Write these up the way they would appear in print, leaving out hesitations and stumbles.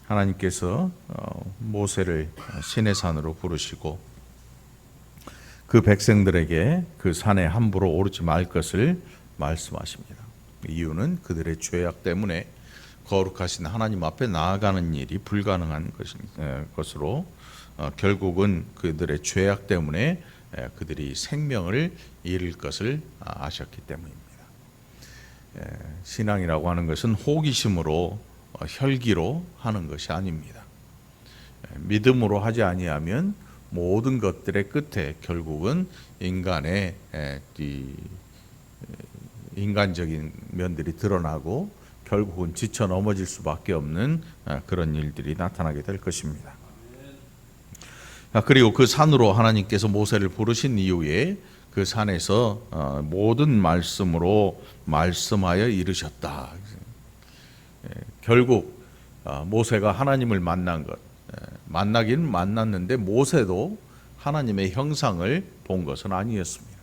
하나님께서 모세를 시내산으로 부르시고 그 백성들에게 그 산에 함부로 오르지 말 것을 말씀하십니다. 이유는 그들의 죄악 때문에 거룩하신 하나님 앞에 나아가는 일이 불가능한 것으로 결국은 그들의 죄악 때문에 그들이 생명을 잃을 것을 아셨기 때문입니다. 신앙이라고 하는 것은 호기심으로 혈기로 하는 것이 아닙니다. 믿음으로 하지 아니하면 모든 것들의 끝에 결국은 인간의 인간적인 면들이 드러나고 결국은 지쳐 넘어질 수밖에 없는 그런 일들이 나타나게 될 것입니다. 그리고 그 산으로 하나님께서 모세를 부르신 이후에 그 산에서 모든 말씀으로 말씀하여 이르셨다. 결국 모세가 하나님을 만난 것, 만나긴 만났는데 모세도 하나님의 형상을 본 것은 아니었습니다.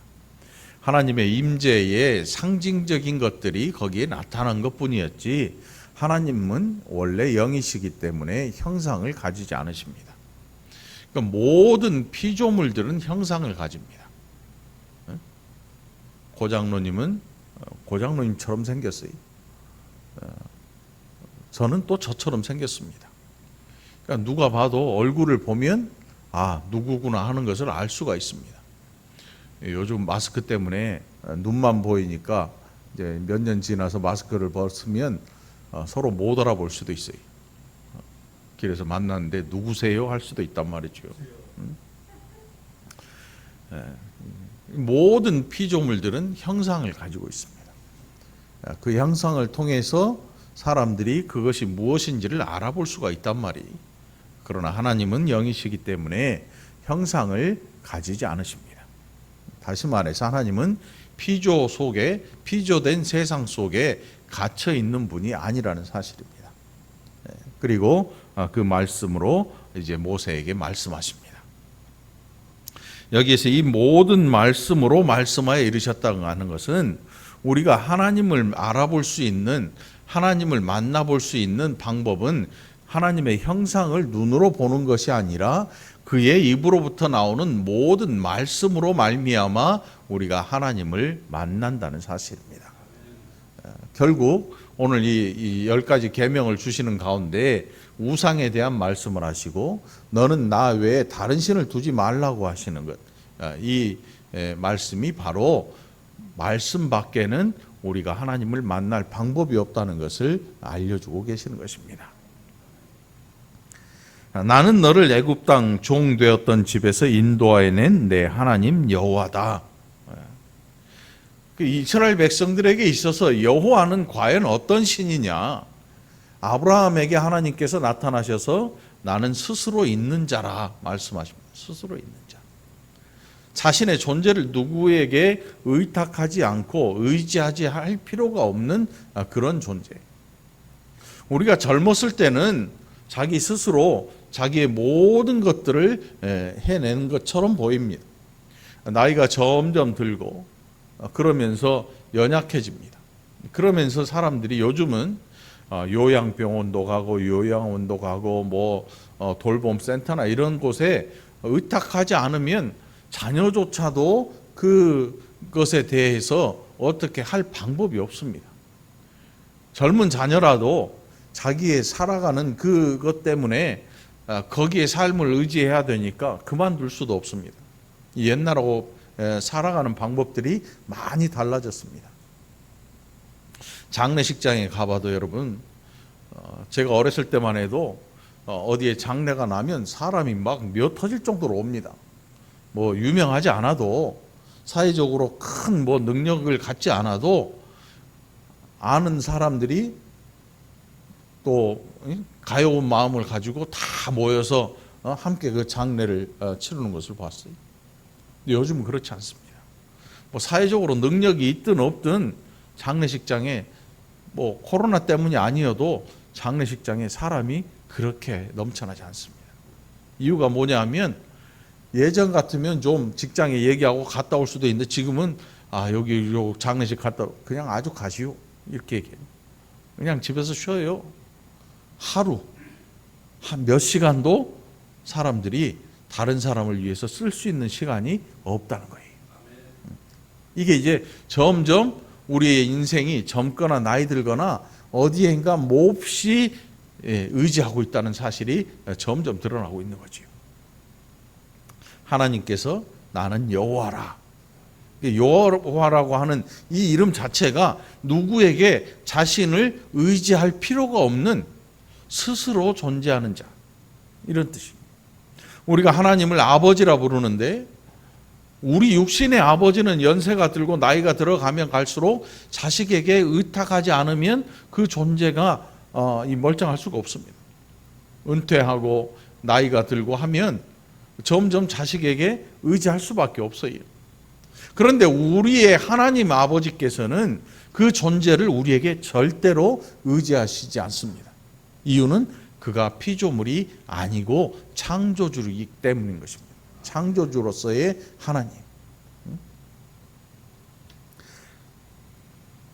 하나님의 임재의 상징적인 것들이 거기에 나타난 것뿐이었지 하나님은 원래 영이시기 때문에 형상을 가지지 않으십니다. 그러니까 모든 피조물들은 형상을 가집니다. 고장로님은 고장로님처럼 생겼어요. 저는 또 저처럼 생겼습니다. 그러니까 누가 봐도 얼굴을 보면 누구구나 하는 것을 알 수가 있습니다. 요즘 마스크 때문에 눈만 보이니까 이제 몇 년 지나서 마스크를 벗으면 서로 못 알아볼 수도 있어요. 길에서 만났는데 누구세요? 할 수도 있단 말이죠. 모든 피조물들은 형상을 가지고 있습니다. 그 형상을 통해서 사람들이 그것이 무엇인지를 알아볼 수가 있단 말이에요. 그러나 하나님은 영이시기 때문에 형상을 가지지 않으십니다. 다시 말해서 하나님은 피조된 세상 속에 갇혀 있는 분이 아니라는 사실입니다. 그리고 그 말씀으로 이제 모세에게 말씀하십니다. 여기에서 이 모든 말씀으로 말씀하여 이르셨다고 하는 것은 우리가 하나님을 알아볼 수 있는, 하나님을 만나볼 수 있는 방법은 하나님의 형상을 눈으로 보는 것이 아니라 그의 입으로부터 나오는 모든 말씀으로 말미암아 우리가 하나님을 만난다는 사실입니다. 결국 오늘 이 10가지 계명을 주시는 가운데 우상에 대한 말씀을 하시고 너는 나 외에 다른 신을 두지 말라고 하시는 것, 이 말씀이 바로 말씀 밖에는 우리가 하나님을 만날 방법이 없다는 것을 알려주고 계시는 것입니다. 나는 너를 애굽 땅 종 되었던 집에서 인도하여 낸 내 하나님 여호와다. 이스라엘 백성들에게 있어서 여호와는 과연 어떤 신이냐? 아브라함에게 하나님께서 나타나셔서 나는 스스로 있는 자라 말씀하십니다. 스스로 있는 자. 자신의 존재를 누구에게 의탁하지 않고 의지하지 할 필요가 없는 그런 존재. 우리가 젊었을 때는 자기 스스로 자기의 모든 것들을 해내는 것처럼 보입니다. 나이가 점점 들고 그러면서 연약해집니다. 그러면서 사람들이 요즘은 요양병원도 가고 요양원도 가고 돌봄 센터나 이런 곳에 의탁하지 않으면 자녀조차도 그것에 대해서 어떻게 할 방법이 없습니다. 젊은 자녀라도 자기의 살아가는 그것 때문에 거기에 삶을 의지해야 되니까 그만둘 수도 없습니다. 옛날하고 살아가는 방법들이 많이 달라졌습니다. 장례식장에 가봐도 여러분, 제가 어렸을 때만 해도 어디에 장례가 나면 사람이 막 몇 터질 정도로 옵니다. 유명하지 않아도 사회적으로 큰 능력을 갖지 않아도 아는 사람들이 또 가여운 마음을 가지고 다 모여서 함께 그 장례를 치르는 것을 봤어요. 근데 요즘은 그렇지 않습니다. 사회적으로 능력이 있든 없든 장례식장에 코로나 때문이 아니어도 장례식장에 사람이 그렇게 넘쳐나지 않습니다. 이유가 뭐냐면 예전 같으면 좀 직장에 얘기하고 갔다 올 수도 있는데 지금은 여기 장례식 갔다 그냥 아주 가시오 이렇게 얘기해요. 그냥 집에서 쉬어요. 하루 한 몇 시간도 사람들이 다른 사람을 위해서 쓸 수 있는 시간이 없다는 거예요. 이게 이제 점점 우리의 인생이 젊거나 나이 들거나 어디엔가 몹시 의지하고 있다는 사실이 점점 드러나고 있는 거죠. 하나님께서 나는 여호와라. 여호와라고 하는 이 이름 자체가 누구에게 자신을 의지할 필요가 없는 스스로 존재하는 자, 이런 뜻입니다. 우리가 하나님을 아버지라 부르는데 우리 육신의 아버지는 연세가 들고 나이가 들어가면 갈수록 자식에게 의탁하지 않으면 그 존재가 멀쩡할 수가 없습니다. 은퇴하고 나이가 들고 하면 점점 자식에게 의지할 수밖에 없어요. 그런데 우리의 하나님 아버지께서는 그 존재를 우리에게 절대로 의지하시지 않습니다. 이유는 그가 피조물이 아니고 창조주이기 때문인 것입니다. 창조주로서의 하나님.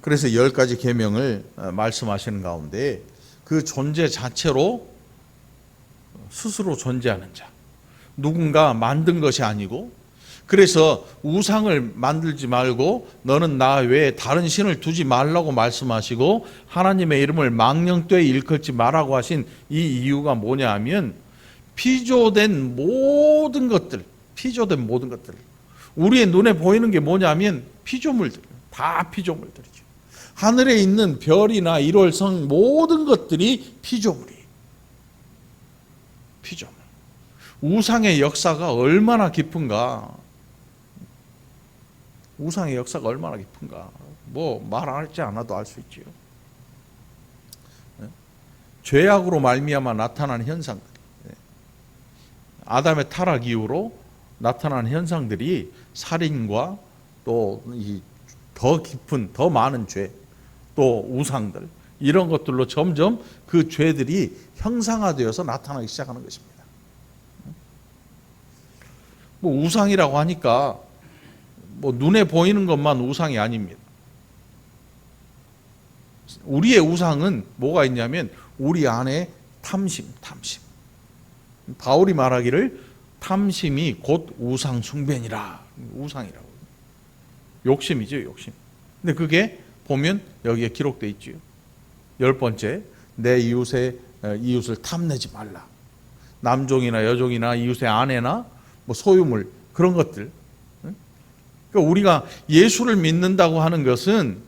그래서 10가지 계명을 말씀하시는 가운데 그 존재 자체로 스스로 존재하는 자, 누군가 만든 것이 아니고, 그래서 우상을 만들지 말고 너는 나 외에 다른 신을 두지 말라고 말씀하시고 하나님의 이름을 망령되이 일컫지 말라고 하신 이 이유가 뭐냐 하면 피조된 모든 것들, 우리의 눈에 보이는 게 뭐냐면 피조물들, 다 피조물들이죠. 하늘에 있는 별이나 일월성 모든 것들이 피조물이에요. 피조물. 우상의 역사가 얼마나 깊은가. 우상의 역사가 얼마나 깊은가. 뭐 말하지 않아도 알 수 있지요. 죄악으로 말미암아 나타난 현상들, 아담의 타락 이후로 나타난 현상들이 살인과 또 더 깊은, 더 많은 죄, 또 우상들, 이런 것들로 점점 그 죄들이 형상화되어서 나타나기 시작하는 것입니다. 뭐 우상이라고 하니까 뭐 눈에 보이는 것만 우상이 아닙니다. 우리의 우상은 뭐가 있냐면 우리 안에 탐심. 바울이 말하기를 탐심이 곧 우상 숭배니라. 우상이라고. 욕심이죠, 욕심. 근데 그게 보면 여기에 기록되어 있지요. 10번째, 내 이웃을 탐내지 말라. 남종이나 여종이나 이웃의 아내나 뭐 소유물, 그런 것들. 그러니까 우리가 예수를 믿는다고 하는 것은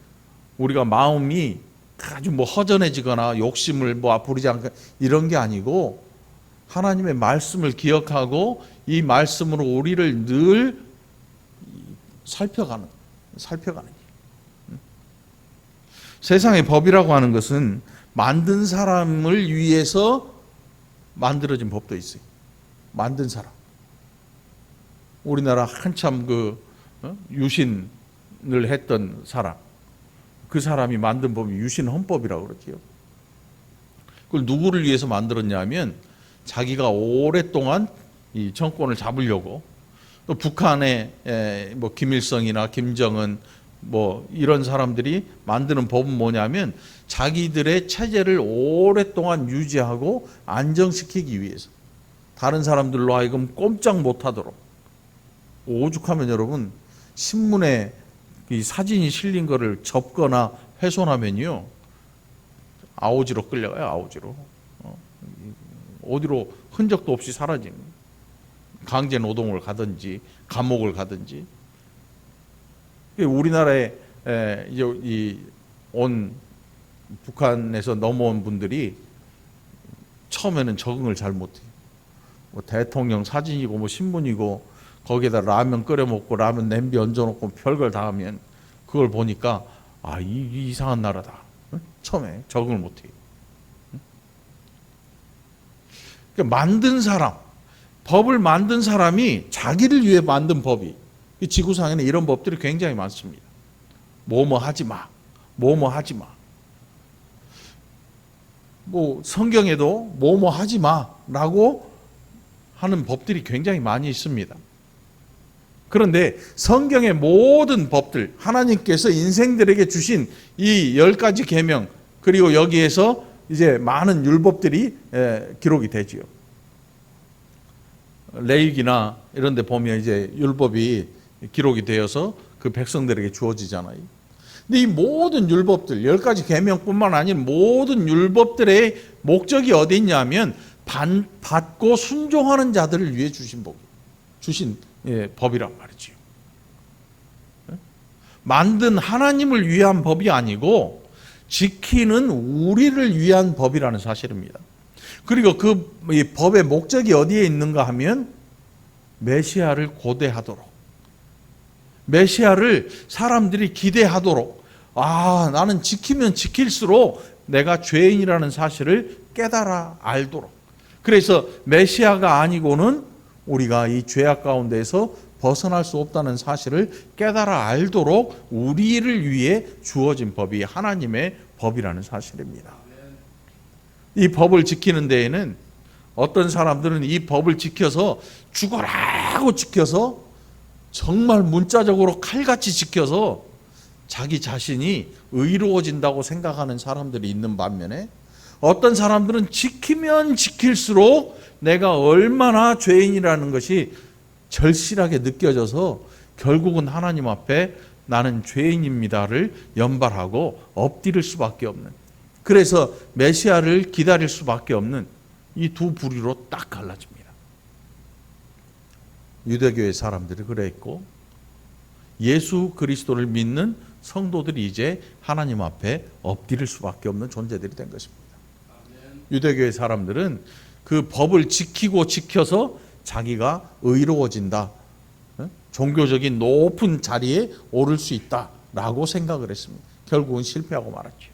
우리가 마음이 아주 뭐 허전해지거나 욕심을 부리지 않고 이런 게 아니고 하나님의 말씀을 기억하고 이 말씀으로 우리를 늘 살펴가는 일. 세상의 법이라고 하는 것은 만든 사람을 위해서 만들어진 법도 있어요. 만든 사람. 우리나라 한참 유신을 했던 사람, 그 사람이 만든 법이 유신 헌법이라고 그러지요. 그걸 누구를 위해서 만들었냐면 자기가 오랫동안 이 정권을 잡으려고, 또 북한의 뭐 김일성이나 김정은 뭐 이런 사람들이 만드는 법은 뭐냐면 자기들의 체제를 오랫동안 유지하고 안정시키기 위해서 다른 사람들로 하여금 꼼짝 못하도록. 오죽하면 여러분, 신문에 이 사진이 실린 거를 접거나 훼손하면요 아오지로 끌려가요. 아오지로. 어디로 흔적도 없이 사라지는, 강제 노동을 가든지 감옥을 가든지. 우리나라에 온 북한에서 넘어온 분들이 처음에는 적응을 잘 못해요. 뭐 대통령 사진이고 뭐 신문이고 거기에다 라면 끓여 먹고 라면 냄비 얹어놓고 별걸 다 하면 그걸 보니까 이 이상한 나라다. 처음에 적응을 못해요. 그러니까 만든 사람, 법을 만든 사람이 자기를 위해 만든 법이, 지구상에는 이런 법들이 굉장히 많습니다. 뭐뭐 하지 마, 뭐뭐 하지 마. 뭐 성경에도 뭐뭐 하지 마라고 하는 법들이 굉장히 많이 있습니다. 그런데 성경의 모든 법들, 하나님께서 인생들에게 주신 이 10가지 계명, 그리고 여기에서 이제 많은 율법들이 기록이 되지요. 레위기나 이런 데 보면 이제 율법이 기록이 되어서 그 백성들에게 주어지잖아요. 근데 이 모든 율법들, 10가지 계명뿐만 아니라 모든 율법들의 목적이 어디 있냐면 받고 순종하는 자들을 위해 주신 법이란 말이죠. 만든 하나님을 위한 법이 아니고 지키는 우리를 위한 법이라는 사실입니다. 그리고 그 법의 목적이 어디에 있는가 하면 메시아를 고대하도록, 메시아를 사람들이 기대하도록, 나는 지키면 지킬수록 내가 죄인이라는 사실을 깨달아 알도록, 그래서 메시아가 아니고는 우리가 이 죄악 가운데에서 벗어날 수 없다는 사실을 깨달아 알도록 우리를 위해 주어진 법이 하나님의 법이라는 사실입니다. 이 법을 지키는 데에는 어떤 사람들은 이 법을 지켜서 죽어라고 지켜서 정말 문자적으로 칼같이 지켜서 자기 자신이 의로워진다고 생각하는 사람들이 있는 반면에, 어떤 사람들은 지키면 지킬수록 내가 얼마나 죄인이라는 것이 절실하게 느껴져서 결국은 하나님 앞에 나는 죄인입니다를 연발하고 엎드릴 수밖에 없는, 그래서 메시아를 기다릴 수밖에 없는 이 두 부류로 딱 갈라집니다. 유대교의 사람들이 그랬고, 예수 그리스도를 믿는 성도들이 이제 하나님 앞에 엎드릴 수밖에 없는 존재들이 된 것입니다. 유대교의 사람들은 그 법을 지키고 지켜서 자기가 의로워진다, 종교적인 높은 자리에 오를 수 있다라고 생각을 했습니다. 결국은 실패하고 말았죠.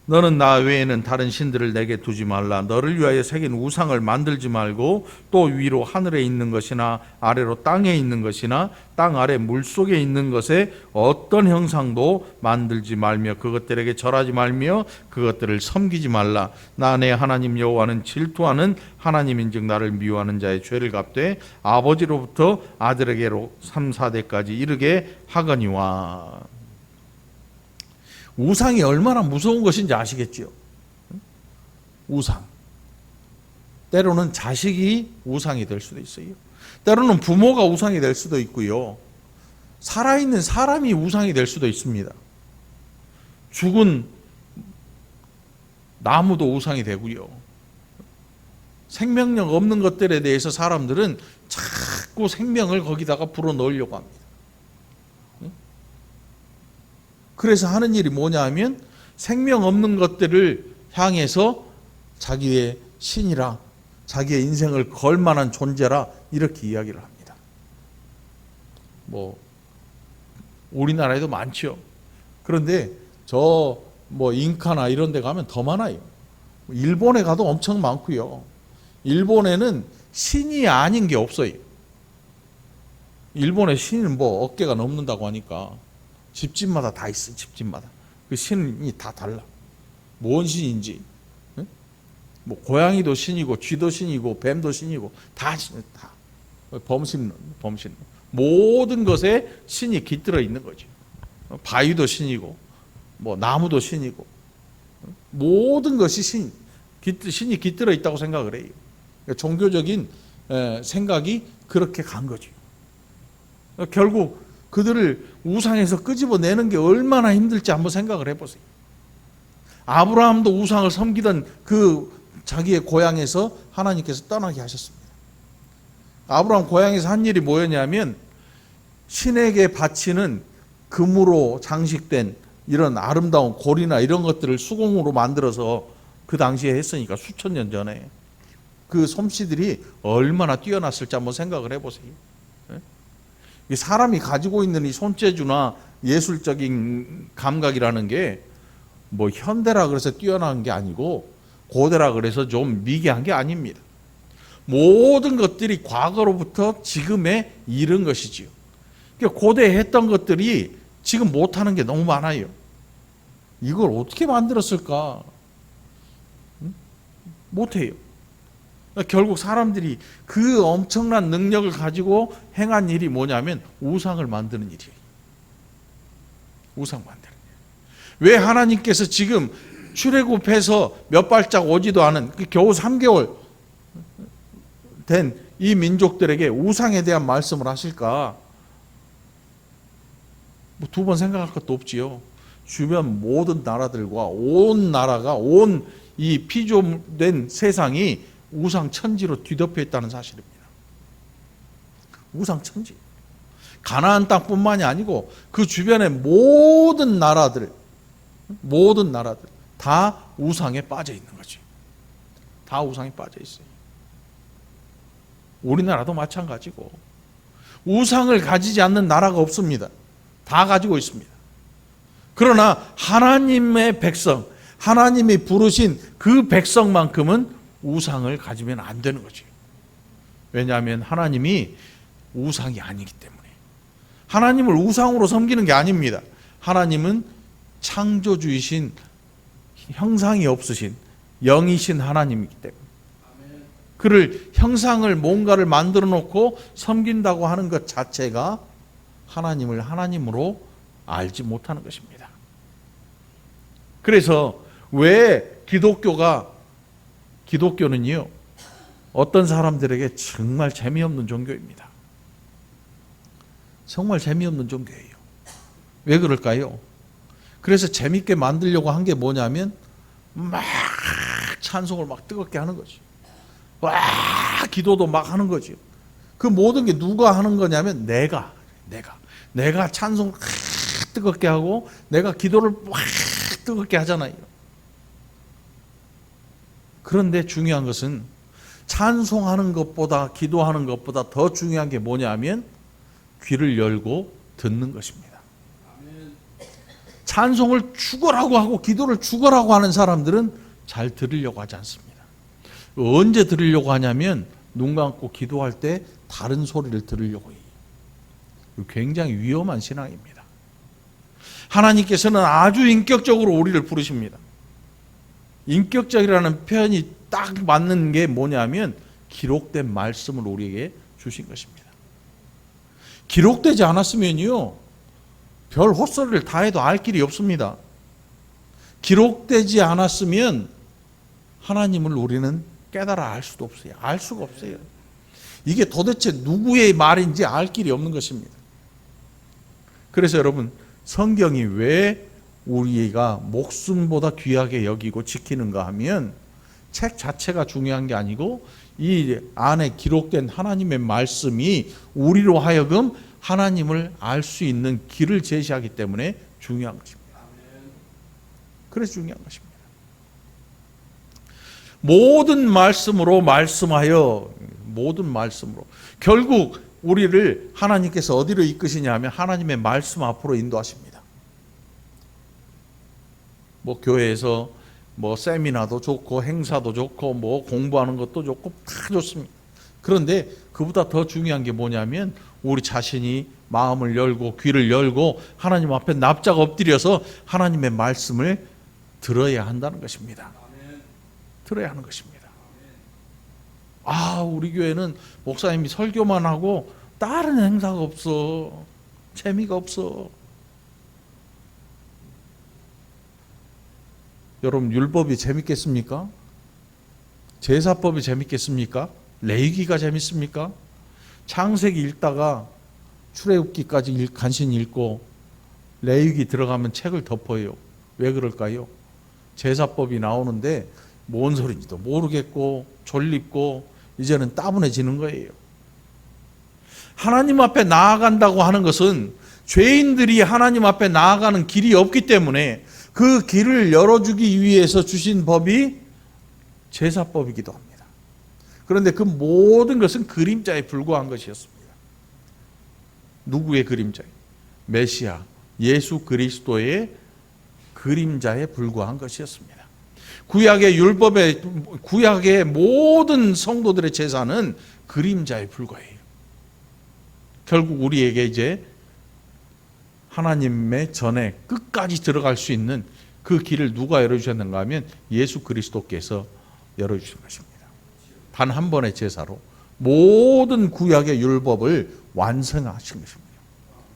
너는 나 외에는 다른 신들을 내게 두지 말라. 너를 위하여 새긴 우상을 만들지 말고, 또 위로 하늘에 있는 것이나 아래로 땅에 있는 것이나 땅 아래 물속에 있는 것에 어떤 형상도 만들지 말며 그것들에게 절하지 말며 그것들을 섬기지 말라. 나 내 하나님 여호와는 질투하는 하나님인즉 나를 미워하는 자의 죄를 갚되 아버지로부터 아들에게로 3, 4대까지 이르게 하거니와. 우상이 얼마나 무서운 것인지 아시겠지요? 우상. 때로는 자식이 우상이 될 수도 있어요. 때로는 부모가 우상이 될 수도 있고요. 살아있는 사람이 우상이 될 수도 있습니다. 죽은 나무도 우상이 되고요. 생명력 없는 것들에 대해서 사람들은 자꾸 생명을 거기다가 불어넣으려고 합니다. 그래서 하는 일이 뭐냐 하면 생명 없는 것들을 향해서 자기의 신이라, 자기의 인생을 걸 만한 존재라 이렇게 이야기를 합니다. 우리나라에도 많죠. 그런데 잉카나 이런 데 가면 더 많아요. 일본에 가도 엄청 많고요. 일본에는 신이 아닌 게 없어요. 일본의 신은 어깨가 넘는다고 하니까 집집마다 다 있어요. 집집마다. 그 신이 다 달라. 뭔 신인지. 고양이도 신이고, 쥐도 신이고, 뱀도 신이고, 다. 범신. 모든 것에 신이 깃들어 있는 거죠. 바위도 신이고, 나무도 신이고, 모든 것이 신이 깃들어 있다고 생각을 해요. 그러니까 종교적인 생각이 그렇게 간 거죠. 결국 그들을 우상에서 끄집어내는 게 얼마나 힘들지 한번 생각을 해보세요. 아브라함도 우상을 섬기던 그 자기의 고향에서 하나님께서 떠나게 하셨습니다. 아브라함 고향에서 한 일이 뭐였냐면 신에게 바치는 금으로 장식된 이런 아름다운 고리나 이런 것들을 수공으로 만들어서 그 당시에 했으니까 수천 년 전에 그 솜씨들이 얼마나 뛰어났을지 한번 생각을 해보세요. 사람이 가지고 있는 이 손재주나 예술적인 감각이라는 게 현대라 그래서 뛰어난 게 아니고 고대라 그래서 좀 미개한 게 아닙니다. 모든 것들이 과거로부터 지금에 이른 것이지요. 그러니까 고대에 했던 것들이 지금 못하는 게 너무 많아요. 이걸 어떻게 만들었을까? 못해요. 결국 사람들이 그 엄청난 능력을 가지고 행한 일이 뭐냐면 우상을 만드는 일이에요. 우상 만드는 일. 왜 하나님께서 지금 출애굽해서 몇 발짝 오지도 않은 겨우 3개월 된 이 민족들에게 우상에 대한 말씀을 하실까? 뭐 두 번 생각할 것도 없지요. 주변 모든 나라들과 온 나라가 온 이 피조된 세상이 우상 천지로 뒤덮여 있다는 사실입니다. 우상 천지. 가나안 땅뿐만이 아니고 그 주변의 모든 나라들 다 우상에 빠져 있는 거지. 다 우상에 빠져 있어요. 우리나라도 마찬가지고 우상을 가지지 않는 나라가 없습니다. 다 가지고 있습니다. 그러나 하나님의 백성, 하나님이 부르신 그 백성만큼은 우상을 가지면 안 되는 거죠. 왜냐하면 하나님이 우상이 아니기 때문에. 하나님을 우상으로 섬기는 게 아닙니다. 하나님은 창조주이신, 형상이 없으신 영이신 하나님이기 때문에. 그를 형상을 뭔가를 만들어 놓고 섬긴다고 하는 것 자체가 하나님을 하나님으로 알지 못하는 것입니다. 그래서 왜 기독교는요, 어떤 사람들에게 정말 재미없는 종교입니다. 정말 재미없는 종교예요. 왜 그럴까요? 그래서 재밌게 만들려고 한 게 뭐냐면 막 찬송을 막 뜨겁게 하는 거죠. 와, 기도도 막 하는 거죠. 그 모든 게 누가 하는 거냐면 내가 찬송을 뜨겁게 하고 내가 기도를 막 뜨겁게 하잖아요. 그런데 중요한 것은 찬송하는 것보다 기도하는 것보다 더 중요한 게 뭐냐면 귀를 열고 듣는 것입니다. 찬송을 죽어라고 하고 기도를 죽어라고 하는 사람들은 잘 들으려고 하지 않습니다. 언제 들으려고 하냐면 눈 감고 기도할 때 다른 소리를 들으려고 해요. 굉장히 위험한 신앙입니다. 하나님께서는 아주 인격적으로 우리를 부르십니다. 인격적이라는 표현이 딱 맞는 게 뭐냐면 기록된 말씀을 우리에게 주신 것입니다. 기록되지 않았으면요, 별 헛소리를 다 해도 알 길이 없습니다. 기록되지 않았으면 하나님을 우리는 깨달아 알 수도 없어요. 알 수가 없어요. 이게 도대체 누구의 말인지 알 길이 없는 것입니다. 그래서 여러분, 성경이 왜 우리가 목숨보다 귀하게 여기고 지키는가 하면 책 자체가 중요한 게 아니고 이 안에 기록된 하나님의 말씀이 우리로 하여금 하나님을 알 수 있는 길을 제시하기 때문에 중요한 것입니다. 그래서 중요한 것입니다. 모든 말씀으로 말씀하여, 모든 말씀으로. 결국 우리를 하나님께서 어디로 이끄시냐 하면 하나님의 말씀 앞으로 인도하십니다. 뭐 교회에서 뭐 세미나도 좋고 행사도 좋고 뭐 공부하는 것도 좋고 다 좋습니다. 그런데 그보다 더 중요한 게 뭐냐면 우리 자신이 마음을 열고 귀를 열고 하나님 앞에 납작 엎드려서 하나님의 말씀을 들어야 한다는 것입니다. 들어야 하는 것입니다. 아, 우리 교회는 목사님이 설교만 하고 다른 행사가 없어. 재미가 없어. 여러분, 율법이 재밌겠습니까? 제사법이 재밌겠습니까? 레위기가 재밌습니까? 창세기 읽다가 출애굽기까지 간신히 읽고 레위기 들어가면 책을 덮어요. 왜 그럴까요? 제사법이 나오는데 뭔 소리인지도 모르겠고 졸립고 이제는 따분해지는 거예요. 하나님 앞에 나아간다고 하는 것은 죄인들이 하나님 앞에 나아가는 길이 없기 때문에 그 길을 열어주기 위해서 주신 법이 제사법이기도 합니다. 그런데 그 모든 것은 그림자에 불과한 것이었습니다. 누구의 그림자에? 메시아, 예수 그리스도의 그림자에 불과한 것이었습니다. 구약의 모든 성도들의 제사는 그림자에 불과해요. 결국 우리에게 이제 하나님의 전에 끝까지 들어갈 수 있는 그 길을 누가 열어주셨는가 하면 예수 그리스도께서 열어주신 것입니다. 단 한 번의 제사로 모든 구약의 율법을 완성하신 것입니다.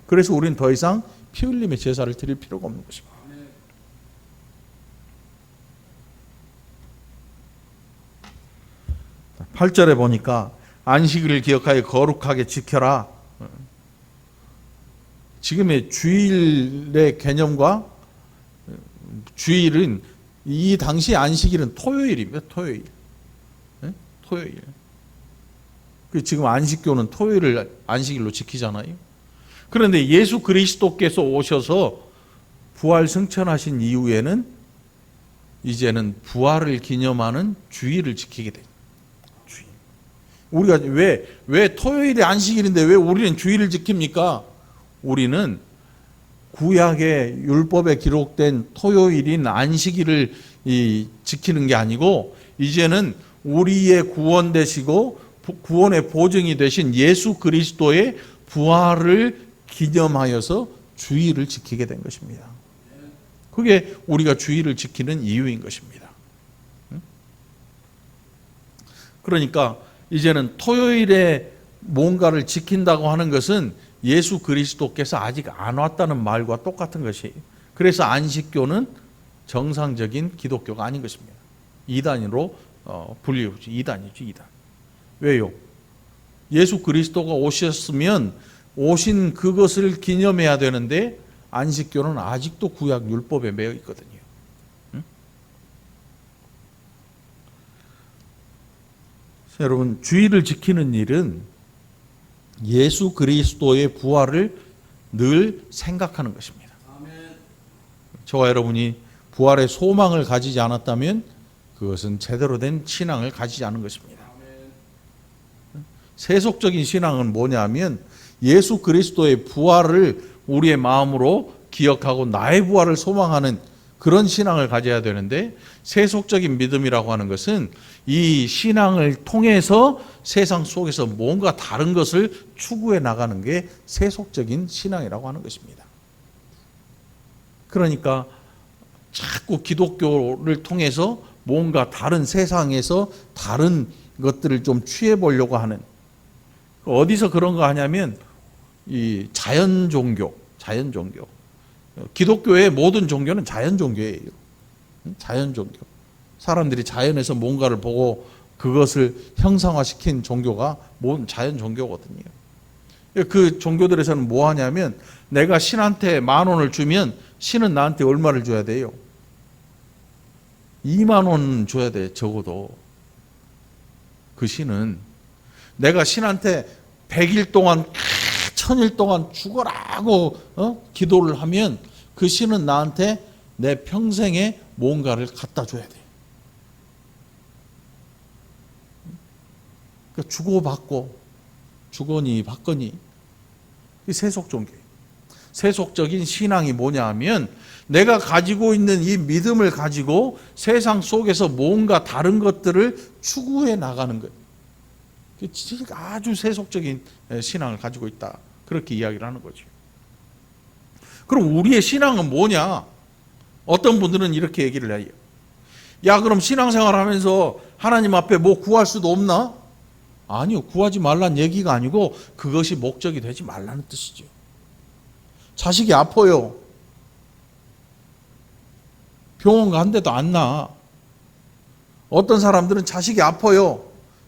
그래서 우리는 더 이상 피 흘림의 제사를 드릴 필요가 없는 것입니다. 8절에 보니까 안식일을 기억하여 거룩하게 지켜라. 지금의 주일의 개념과 주일은 이 당시 안식일은 토요일입니다. 토요일. 토요일. 지금 안식교는 토요일을 안식일로 지키잖아요. 그런데 예수 그리스도께서 오셔서 부활 승천하신 이후에는 이제는 부활을 기념하는 주일을 지키게 돼요. 주일. 우리가 왜 토요일이 안식일인데 왜 우리는 주일을 지킵니까? 우리는 구약의 율법에 기록된 토요일인 안식일을 지키는 게 아니고 이제는 우리의 구원 되시고 구원의 보증이 되신 예수 그리스도의 부활을 기념하여서 주일을 지키게 된 것입니다. 그게 우리가 주일을 지키는 이유인 것입니다. 그러니까 이제는 토요일에 뭔가를 지킨다고 하는 것은 예수 그리스도께서 아직 안 왔다는 말과 똑같은 것이에요. 그래서 안식교는 정상적인 기독교가 아닌 것입니다. 이단으로 분류하죠. 이단이죠, 이단. 왜요? 예수 그리스도가 오셨으면 오신 그것을 기념해야 되는데 안식교는 아직도 구약 율법에 매여 있거든요. 여러분, 주일을 지키는 일은 예수 그리스도의 부활을 늘 생각하는 것입니다. 저와 여러분이 부활의 소망을 가지지 않았다면 그것은 제대로 된 신앙을 가지지 않은 것입니다. 세속적인 신앙은 뭐냐면 예수 그리스도의 부활을 우리의 마음으로 기억하고 나의 부활을 소망하는 그런 신앙을 가져야 되는데, 세속적인 믿음이라고 하는 것은 이 신앙을 통해서 세상 속에서 뭔가 다른 것을 추구해 나가는 게 세속적인 신앙이라고 하는 것입니다. 그러니까 자꾸 기독교를 통해서 뭔가 다른 세상에서 다른 것들을 좀 취해 보려고 하는, 어디서 그런 거 하냐면 이 자연 종교. 기독교의 모든 종교는 자연 종교예요. 자연 종교. 사람들이 자연에서 뭔가를 보고 그것을 형상화시킨 종교가 모든 자연 종교거든요. 그 종교들에서는 뭐 하냐면 내가 신한테 10,000원을 주면 신은 나한테 얼마를 줘야 돼요? 20,000원 줘야 돼, 적어도. 그 신은 내가 신한테 100일 동안 1000일 동안 죽어라고 기도를 하면 그 신은 나한테 내 평생에 뭔가를 갖다 줘야 돼. 그러니까 주고받고 주거니 받거니. 이 세속 종교예요. 세속적인 신앙이 뭐냐 하면 내가 가지고 있는 이 믿음을 가지고 세상 속에서 뭔가 다른 것들을 추구해 나가는 거예요. 아주 세속적인 신앙을 가지고 있다. 그렇게 이야기를 하는 거죠. 그럼 우리의 신앙은 뭐냐? 어떤 분들은 이렇게 얘기를 해요. 야, 그럼 신앙생활 하면서 하나님 앞에 뭐 구할 수도 없나? 아니요. 구하지 말란 얘기가 아니고 그것이 목적이 되지 말라는 뜻이죠. 자식이 아파요. 병원 갔는데도 안 나. 어떤 사람들은 자식이 아파요.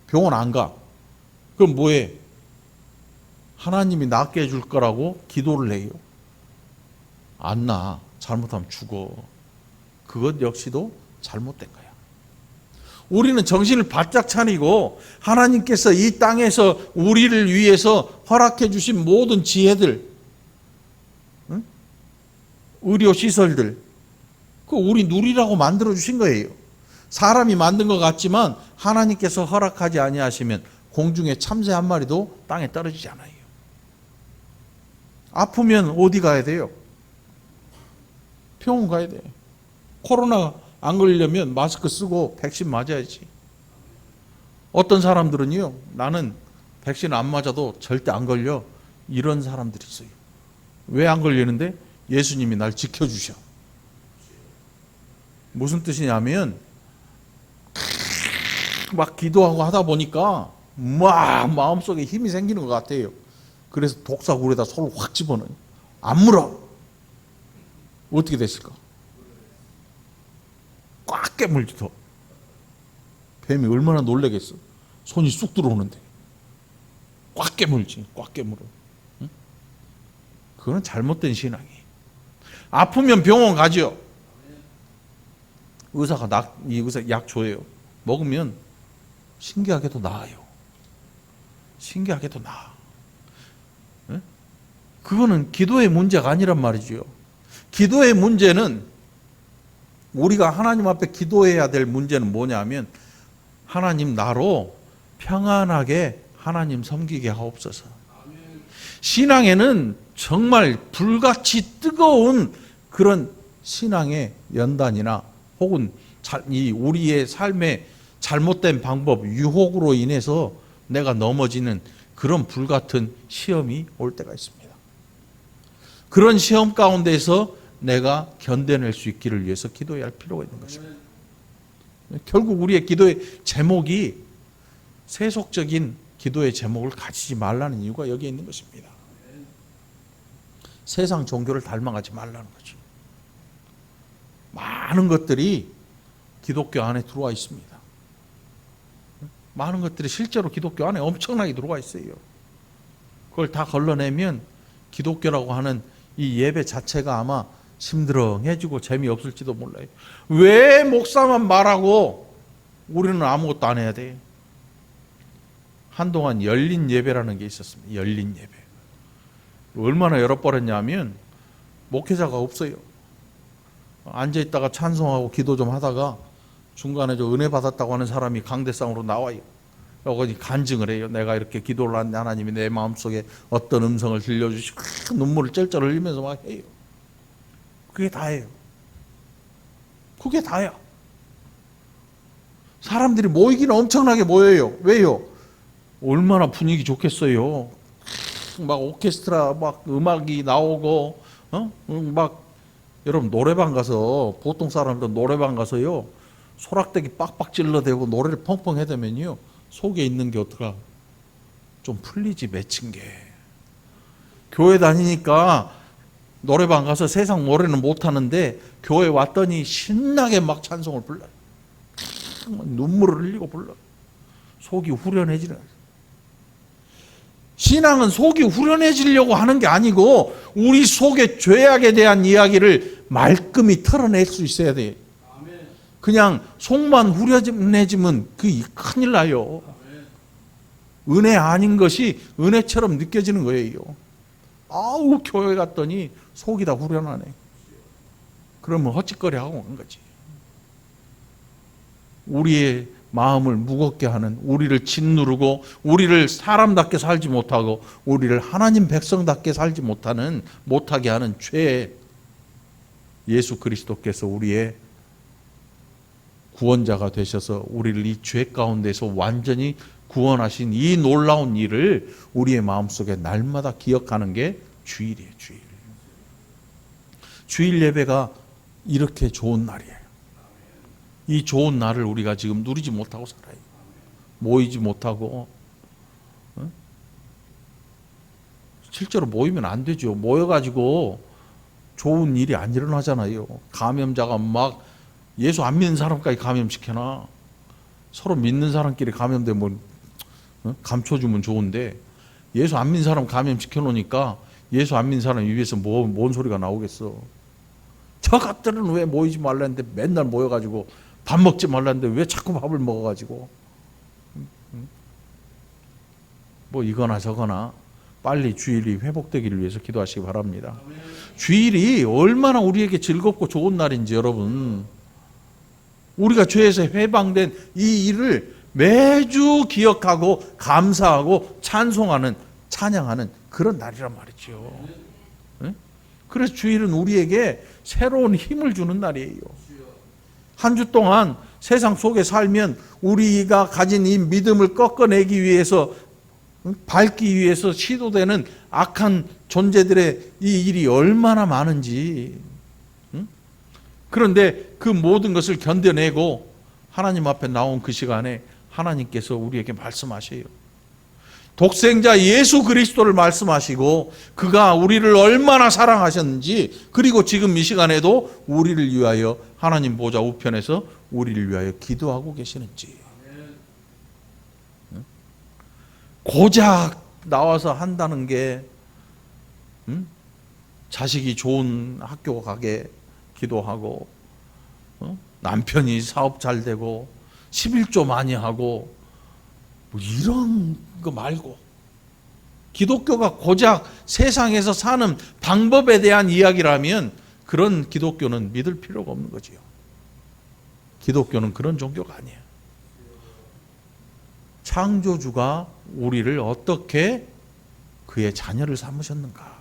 병원 안 가. 그럼 뭐해? 하나님이 낫게 해줄 거라고 기도를 해요. 안 나. 잘못하면 죽어. 그것 역시도 잘못된 거야. 우리는 정신을 바짝 차리고 하나님께서 이 땅에서 우리를 위해서 허락해 주신 모든 지혜들, 의료시설들, 그 우리 누리라고 만들어 주신 거예요. 사람이 만든 것 같지만 하나님께서 허락하지 아니하시면 공중에 참새 한 마리도 땅에 떨어지지 않아요. 아프면 어디 가야 돼요? 병원 가야 돼. 코로나 안 걸리려면 마스크 쓰고 백신 맞아야지. 어떤 사람들은요, 나는 백신 안 맞아도 절대 안 걸려. 이런 사람들이 있어요. 왜 안 걸리는데? 예수님이 날 지켜주셔. 무슨 뜻이냐면 막 기도하고 하다 보니까 막 마음속에 힘이 생기는 것 같아요. 그래서 독사굴에다 손을 확 집어넣어요. 안 물어. 어떻게 됐을까? 꽉 깨물지 더. 뱀이 얼마나 놀라겠어. 손이 쑥 들어오는데 꽉 깨물지, 꽉 깨물어. 응? 그건 잘못된 신앙이. 아프면 병원 가죠. 의사가 약 줘요. 먹으면 신기하게도 나아요. 신기하게도 나아. 응? 그거는 기도의 문제가 아니란 말이죠. 기도의 문제는, 우리가 하나님 앞에 기도해야 될 문제는 뭐냐면, 하나님 나로 평안하게 하나님 섬기게 하옵소서. 신앙에는 정말 불같이 뜨거운 그런 신앙의 연단이나 혹은 우리의 삶의 잘못된 방법, 유혹으로 인해서 내가 넘어지는 그런 불같은 시험이 올 때가 있습니다. 그런 시험 가운데서 내가 견뎌낼 수 있기를 위해서 기도해야 할 필요가 있는 것입니다. 결국 우리의 기도의 제목이 세속적인 기도의 제목을 가지지 말라는 이유가 여기에 있는 것입니다. 세상 종교를 닮아가지 말라는 거죠. 많은 것들이 기독교 안에 들어와 있습니다. 많은 것들이 실제로 기독교 안에 엄청나게 들어와 있어요. 그걸 다 걸러내면 기독교라고 하는 이 예배 자체가 아마 심드렁해지고 재미없을지도 몰라요. 왜 목사만 말하고 우리는 아무것도 안 해야 돼? 한동안 열린 예배라는 게 있었습니다. 열린 예배. 얼마나 열어버렸냐면 목회자가 없어요. 앉아있다가 찬송하고 기도 좀 하다가 중간에 저 은혜 받았다고 하는 사람이 강대상으로 나와요. 여기 간증을 해요. 내가 이렇게 기도를 하는데 하나님이 내 마음속에 어떤 음성을 들려주시고 눈물을 쩔쩔 흘리면서 막 해요. 그게 다예요. 그게 다야. 사람들이 모이기는 엄청나게 모여요. 왜요? 얼마나 분위기 좋겠어요. 막 오케스트라 막 음악이 나오고 막 여러분 노래방 가서, 보통 사람들은 노래방 가서요 소락대기 빡빡 찔러대고 노래를 펑펑 해대면요 속에 있는 게 어떡하? 좀 풀리지, 맺힌 게. 교회 다니니까 노래방 가서 세상 노래는 못하는데 교회 왔더니 신나게 막 찬송을 불러요. 눈물을 흘리고 불러요. 속이 후련해지는 거예요. 신앙은 속이 후련해지려고 하는 게 아니고 우리 속의 죄악에 대한 이야기를 말끔히 털어낼 수 있어야 돼요. 그냥 속만 후련해지면 그게 큰일 나요. 은혜 아닌 것이 은혜처럼 느껴지는 거예요. 아우, 교회 갔더니 속이 다 후련하네. 그러면 헛짓거리 하고 간 거지. 우리의 마음을 무겁게 하는, 우리를 짓누르고 우리를 사람답게 살지 못하고 우리를 하나님 백성답게 살지 못하게 하는 죄에 예수 그리스도께서 우리의 구원자가 되셔서 우리를 이 죄 가운데서 완전히 구원하신 이 놀라운 일을 우리의 마음속에 날마다 기억하는 게 주일이에요. 주일. 주일 예배가 이렇게 좋은 날이에요. 이 좋은 날을 우리가 지금 누리지 못하고 살아요. 모이지 못하고. 실제로 모이면 안 되죠. 모여가지고 좋은 일이 안 일어나잖아요. 감염자가 막 예수 안 믿는 사람까지 감염시켜놔. 서로 믿는 사람끼리 감염되면 감춰주면 좋은데 예수 안 믿는 사람 감염시켜 놓으니까 예수 안 믿는 사람 입에서 뭔 소리가 나오겠어. 저것들은 왜 모이지 말라는데 맨날 모여가지고 밥 먹지 말라는데 왜 자꾸 밥을 먹어가지고 뭐 이거나 저거나 빨리 주일이 회복되기를 위해서 기도하시기 바랍니다. 주일이 얼마나 우리에게 즐겁고 좋은 날인지 여러분, 우리가 죄에서 해방된 이 일을 매주 기억하고 감사하고 찬송하는, 찬양하는 그런 날이란 말이죠. 그래서 주일은 우리에게 새로운 힘을 주는 날이에요. 한 주 동안 세상 속에 살면 우리가 가진 이 믿음을 꺾어내기 위해서, 밟기 위해서 시도되는 악한 존재들의 이 일이 얼마나 많은지. 그런데 그 모든 것을 견뎌내고 하나님 앞에 나온 그 시간에 하나님께서 우리에게 말씀하셔요. 독생자 예수 그리스도를 말씀하시고 그가 우리를 얼마나 사랑하셨는지, 그리고 지금 이 시간에도 우리를 위하여 하나님 보좌 우편에서 우리를 위하여 기도하고 계시는지. 고작 나와서 한다는 게 자식이 좋은 학교 가게 기도하고 남편이 사업 잘 되고 11조 많이 하고 뭐 이런 거 말고 기독교가 고작 세상에서 사는 방법에 대한 이야기라면 그런 기독교는 믿을 필요가 없는 거지요. 기독교는 그런 종교가 아니에요. 창조주가 우리를 어떻게 그의 자녀를 삼으셨는가.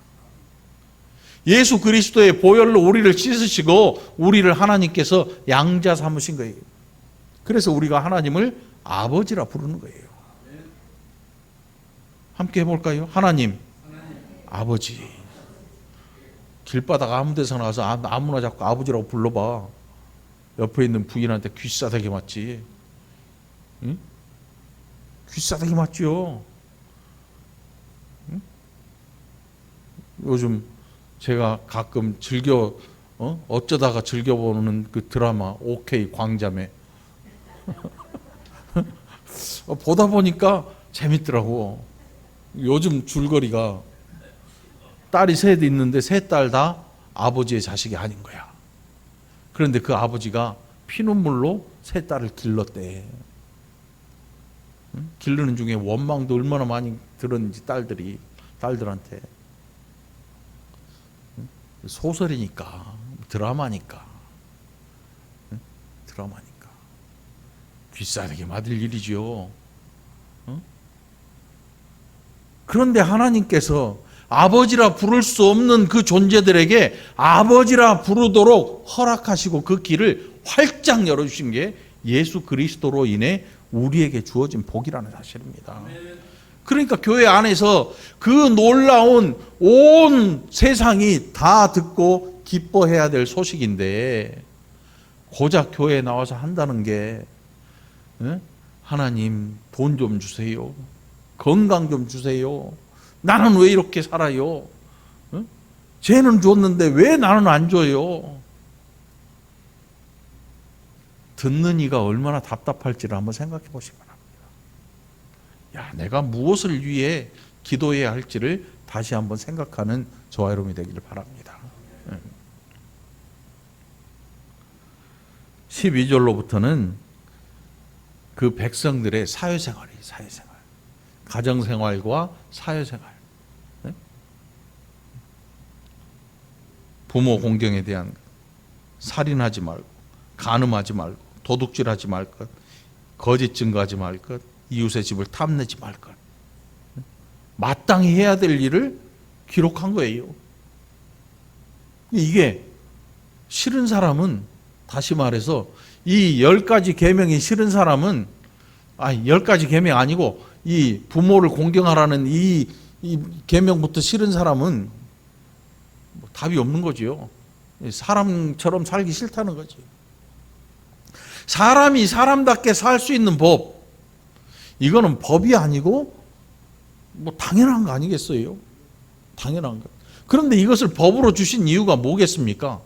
예수 그리스도의 보혈로 우리를 씻으시고 우리를 하나님께서 양자 삼으신 거예요. 그래서 우리가 하나님을 아버지라 부르는 거예요. 함께 해볼까요? 하나님, 아버지. 길바닥 아무 데서 나와서 아무나 자꾸 아버지라고 불러봐. 옆에 있는 부인한테 귀싸대기 맞지. 응? 귀싸대기 맞지요. 응? 요즘 제가 가끔 어쩌다가 즐겨보는 그 드라마 OK 광자매 보다 보니까 재밌더라고. 요즘 줄거리가 딸이 셋 있는데 세 딸 다 아버지의 자식이 아닌 거야. 그런데 그 아버지가 피눈물로 세 딸을 길렀대. 기르는 중에 원망도 얼마나 많이 들었는지 딸들한테. 소설이니까, 드라마니까 귀싸대기 맞을 일이죠. 그런데 하나님께서 아버지라 부를 수 없는 그 존재들에게 아버지라 부르도록 허락하시고 그 길을 활짝 열어주신 게 예수 그리스도로 인해 우리에게 주어진 복이라는 사실입니다. 그러니까 교회 안에서 그 놀라운 온 세상이 다 듣고 기뻐해야 될 소식인데 고작 교회에 나와서 한다는 게 하나님 돈 좀 주세요. 건강 좀 주세요. 나는 왜 이렇게 살아요? 쟤는 줬는데 왜 나는 안 줘요? 듣는 이가 얼마나 답답할지를 한번 생각해 보시기 바랍니다. 야, 내가 무엇을 위해 기도해야 할지를 다시 한번 생각하는 저와 여러분이 되기를 바랍니다. 12절로부터는 그 백성들의 사회생활이에요. 사회생활. 가정생활과 사회생활. 부모 공경에 대한 살인하지 말고 간음하지 말고 도둑질하지 말 것, 거짓 증거하지 말 것, 이웃의 집을 탐내지 말 것. 마땅히 해야 될 일을 기록한 거예요. 이게 싫은 사람은, 다시 말해서 이 10가지 계명이 싫은 사람은, 10가지 계명 아니고 이 부모를 공경하라는 이 계명부터 싫은 사람은 뭐 답이 없는 거지요. 사람처럼 살기 싫다는 거지. 사람이 사람답게 살 수 있는 법, 이거는 법이 아니고 뭐 당연한 거 아니겠어요? 당연한 거. 그런데 이것을 법으로 주신 이유가 뭐겠습니까?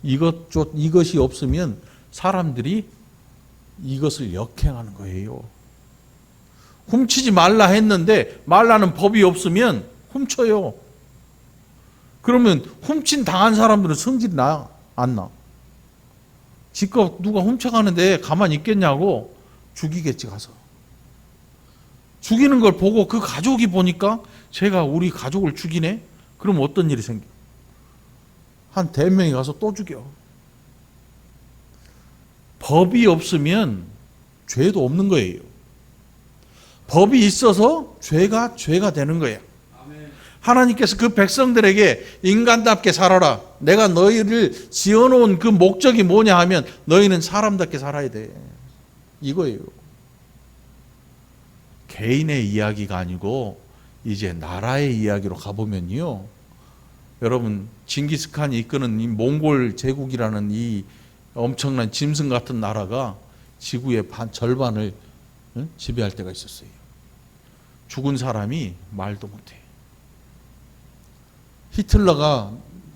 이것이 없으면 사람들이 이것을 역행하는 거예요. 훔치지 말라 했는데 말라는 법이 없으면 훔쳐요. 그러면 훔친 당한 사람들은 성질이 나? 안 나? 지껏 누가 훔쳐가는데 가만히 있겠냐고 죽이겠지 가서. 죽이는 걸 보고 그 가족이 보니까 제가 우리 가족을 죽이네? 그럼 어떤 일이 생겨? 한 대명이 가서 또 죽여. 법이 없으면 죄도 없는 거예요. 법이 있어서 죄가 되는 거예요. 하나님께서 그 백성들에게 인간답게 살아라. 내가 너희를 지어놓은 그 목적이 뭐냐 하면 너희는 사람답게 살아야 돼. 이거예요. 개인의 이야기가 아니고 이제 나라의 이야기로 가보면요. 여러분, 징기스칸이 이끄는 이 몽골 제국이라는 이 엄청난 짐승 같은 나라가 지구의 절반을 지배할 때가 있었어요. 죽은 사람이 말도 못해. 히틀러가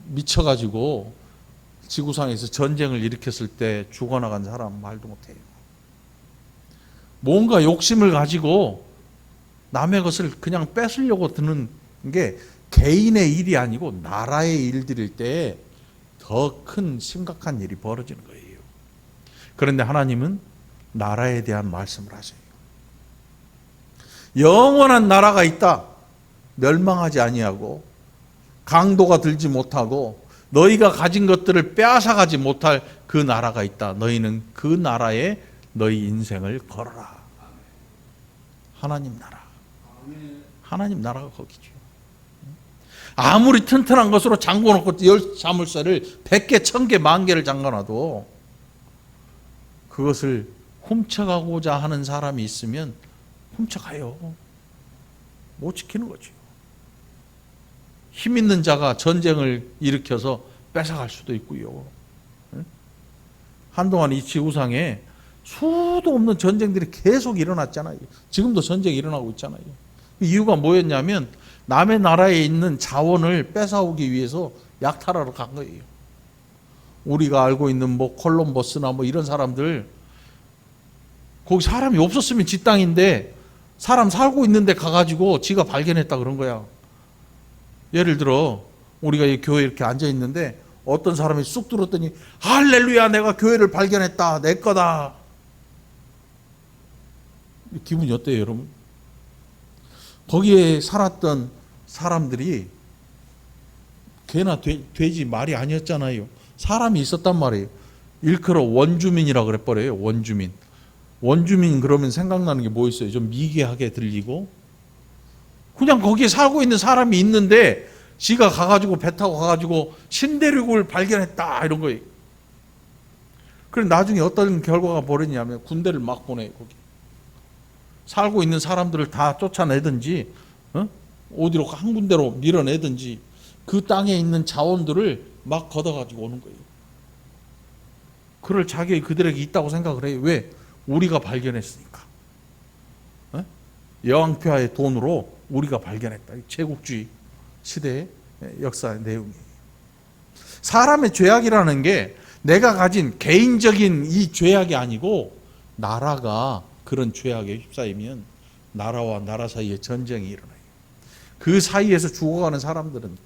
미쳐가지고 지구상에서 전쟁을 일으켰을 때 죽어나간 사람 말도 못해요. 뭔가 욕심을 가지고 남의 것을 그냥 뺏으려고 드는 게 개인의 일이 아니고 나라의 일들일 때 더 큰 심각한 일이 벌어지는 거예요. 그런데 하나님은 나라에 대한 말씀을 하세요. 영원한 나라가 있다. 멸망하지 아니하고 강도가 들지 못하고 너희가 가진 것들을 빼앗아가지 못할 그 나라가 있다. 너희는 그 나라에 너희 인생을 걸어라. 하나님 나라. 하나님 나라가 거기죠. 아무리 튼튼한 것으로 잠궈놓고 열 자물쇠를 100개, 1000개, 10,000개를 잠궈놔도 그것을 훔쳐가고자 하는 사람이 있으면 훔쳐가요. 못 지키는 거죠. 힘 있는 자가 전쟁을 일으켜서 뺏어갈 수도 있고요. 한동안 이 지구상에 수도 없는 전쟁들이 계속 일어났잖아요. 지금도 전쟁이 일어나고 있잖아요. 이유가 뭐였냐면 남의 나라에 있는 자원을 뺏어오기 위해서 약탈하러 간 거예요. 우리가 알고 있는 뭐 콜럼버스나 뭐 이런 사람들, 거기 사람이 없었으면 지 땅인데 사람 살고 있는데 가가지고 지가 발견했다 그런 거야. 예를 들어 우리가 이 교회에 이렇게 앉아 있는데 어떤 사람이 쑥 들었더니 할렐루야, 내가 교회를 발견했다, 내 거다. 기분이 어때요, 여러분? 거기에 살았던 사람들이 개나 돼지 말이 아니었잖아요. 사람이 있었단 말이에요. 일컬어 원주민이라고 그래버려요. 원주민. 원주민 그러면 생각나는 게 뭐 있어요? 좀 미개하게 들리고, 그냥 거기에 살고 있는 사람이 있는데 지가 가가지고 배 타고 가가지고 신대륙을 발견했다 이런 거예요. 그래 나중에 어떤 결과가 벌어지냐면 군대를 막 보내요. 거기 살고 있는 사람들을 다 쫓아내든지 어디로 한 군데로 밀어내든지 그 땅에 있는 자원들을 막 걷어가지고 오는 거예요. 그럴 자격이 그들에게 있다고 생각을 해요. 왜? 우리가 발견했으니까. 여왕폐하의 돈으로 우리가 발견했다. 제국주의 시대의 역사의 내용이에요. 사람의 죄악이라는 게 내가 가진 개인적인 이 죄악이 아니고 나라가 그런 죄악에 휩싸이면 나라와 나라 사이에 전쟁이 일어나요. 그 사이에서 죽어가는 사람들은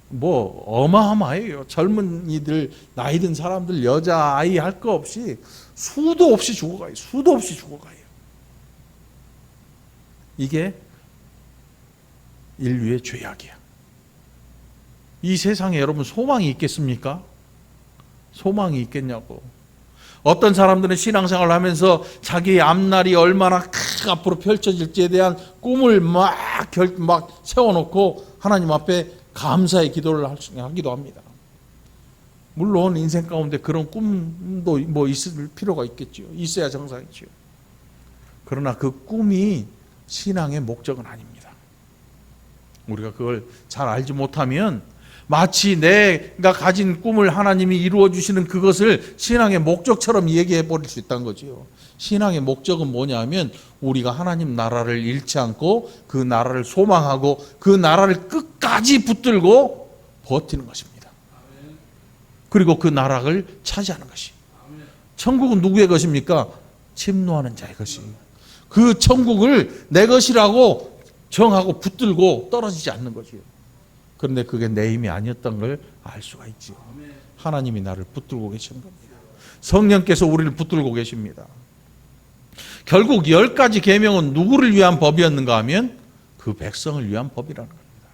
뭐 어마어마해요. 젊은이들, 나이 든 사람들, 여자, 아이 할 거 없이 수도 없이 죽어가요. 수도 없이 죽어가요. 이게 인류의 죄악이야. 이 세상에 여러분 소망이 있겠습니까? 소망이 있겠냐고. 어떤 사람들은 신앙생활을 하면서 자기의 앞날이 얼마나 앞으로 펼쳐질지에 대한 꿈을 막 세워놓고 하나님 앞에 감사의 기도를 하기도 합니다. 물론 인생 가운데 그런 꿈도 뭐 있을 필요가 있겠죠. 있어야 정상이죠. 그러나 그 꿈이 신앙의 목적은 아닙니다. 우리가 그걸 잘 알지 못하면 마치 내가 가진 꿈을 하나님이 이루어 주시는 그것을 신앙의 목적처럼 얘기해 버릴 수 있다는 거죠. 신앙의 목적은 뭐냐면 우리가 하나님 나라를 잃지 않고 그 나라를 소망하고 그 나라를 끝까지 붙들고 버티는 것입니다. 그리고 그 나라를 차지하는 것이. 천국은 누구의 것입니까? 침노하는 자의 것이. 그 천국을 내 것이라고 정하고 붙들고 떨어지지 않는 거지요. 그런데 그게 내 힘이 아니었던 걸 알 수가 있지요. 하나님이 나를 붙들고 계시는 겁니다. 성령께서 우리를 붙들고 계십니다. 결국 10가지 계명은 누구를 위한 법이었는가 하면 그 백성을 위한 법이라는 겁니다.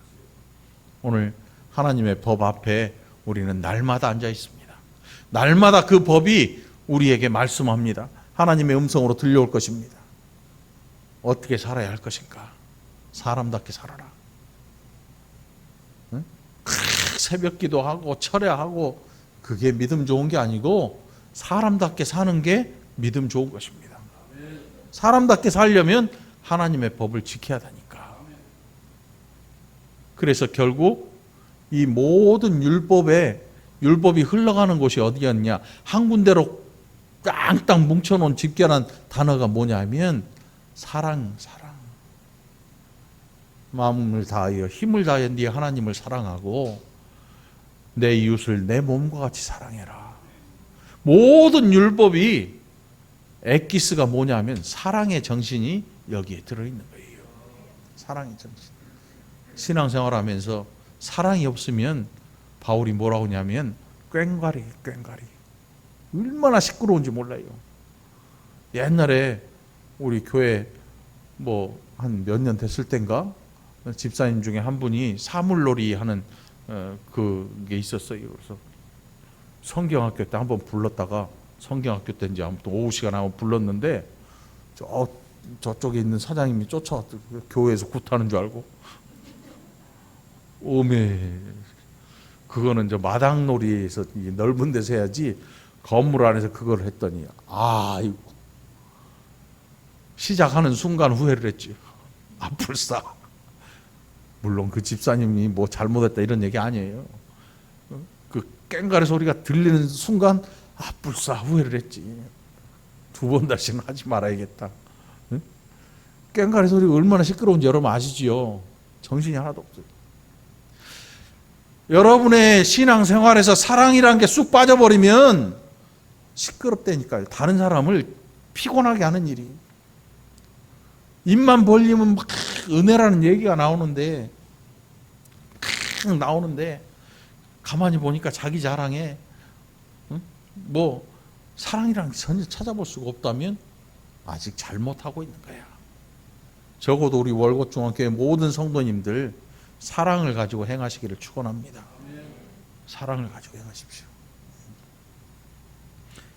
오늘 하나님의 법 앞에 우리는 날마다 앉아 있습니다. 날마다 그 법이 우리에게 말씀합니다. 하나님의 음성으로 들려올 것입니다. 어떻게 살아야 할 것인가? 사람답게 살아라. 응? 새벽 기도하고 철야하고 그게 믿음 좋은 게 아니고 사람답게 사는 게 믿음 좋은 것입니다. 사람답게 살려면 하나님의 법을 지켜야 하니까. 그래서 결국 이 모든 율법이 흘러가는 곳이 어디였냐? 한 군데로 땅땅 뭉쳐놓은 집결한 단어가 뭐냐면 사랑. 마음을 다하여 힘을 다하여 네 하나님을 사랑하고 내 이웃을 내 몸과 같이 사랑해라. 모든 율법이 엑기스가 뭐냐면 사랑의 정신이 여기에 들어있는 거예요. 사랑이 정신. 신앙생활하면서 사랑이 없으면 바울이 뭐라고 하냐면 꽹과리. 얼마나 시끄러운지 몰라요. 옛날에 우리 교회 뭐 한 몇 년 됐을 땐가 집사님 중에 한 분이 사물놀이 하는 그게 있었어요. 그래서 성경학교 때 한번 불렀다가 성경학교 때인지 아무튼 오후 시간에 한번 불렀는데 저쪽에 있는 사장님이 쫓아왔더니 교회에서 굿하는 줄 알고 오메 그거는 저 마당놀이에서 넓은 데서 해야지 건물 안에서 그걸 했더니 이거 시작하는 순간 후회를 했지. 불사. 물론 그 집사님이 뭐 잘못했다 이런 얘기 아니에요. 그 꽹과리 소리가 들리는 순간 불사 후회를 했지. 두 번 다시는 하지 말아야겠다. 꽹과리 소리가 얼마나 시끄러운지 여러분 아시지요? 정신이 하나도 없어요. 여러분의 신앙생활에서 사랑이라는 게 쑥 빠져버리면 시끄럽다니까요. 다른 사람을 피곤하게 하는 일이. 입만 벌리면 막 은혜라는 얘기가 나오는데 가만히 보니까 자기 자랑에 뭐 사랑이라는 게 전혀 찾아볼 수가 없다면 아직 잘못하고 있는 거야. 적어도 우리 월곶중앙교회 모든 성도님들 사랑을 가지고 행하시기를 축원합니다. 사랑을 가지고 행하십시오.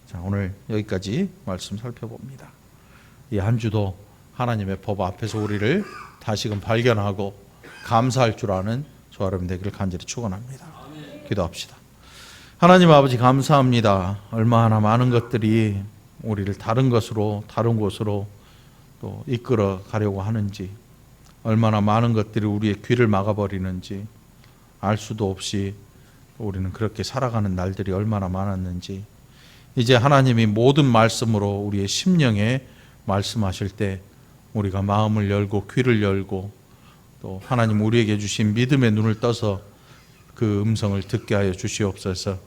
자, 오늘 여기까지 말씀 살펴봅니다. 이 한 주도 하나님의 법 앞에서 우리를 다시금 발견하고 감사할 줄 아는 저와 여러분 되기를 간절히 축원합니다. 기도합시다. 하나님 아버지 감사합니다. 얼마나 많은 것들이 우리를 다른 곳으로 또 이끌어 가려고 하는지, 얼마나 많은 것들이 우리의 귀를 막아버리는지 알 수도 없이 우리는 그렇게 살아가는 날들이 얼마나 많았는지, 이제 하나님이 모든 말씀으로 우리의 심령에 말씀하실 때 우리가 마음을 열고 귀를 열고 또 하나님 우리에게 주신 믿음의 눈을 떠서 그 음성을 듣게 하여 주시옵소서.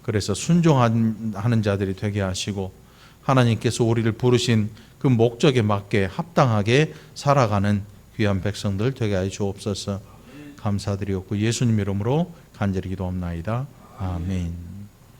그래서 순종하는 자들이 되게 하시고 하나님께서 우리를 부르신 그 목적에 맞게 합당하게 살아가는 귀한 백성들 되게 하여 주옵소서. 감사드리옵고 예수님 이름으로 간절히 기도합나이다. 아멘.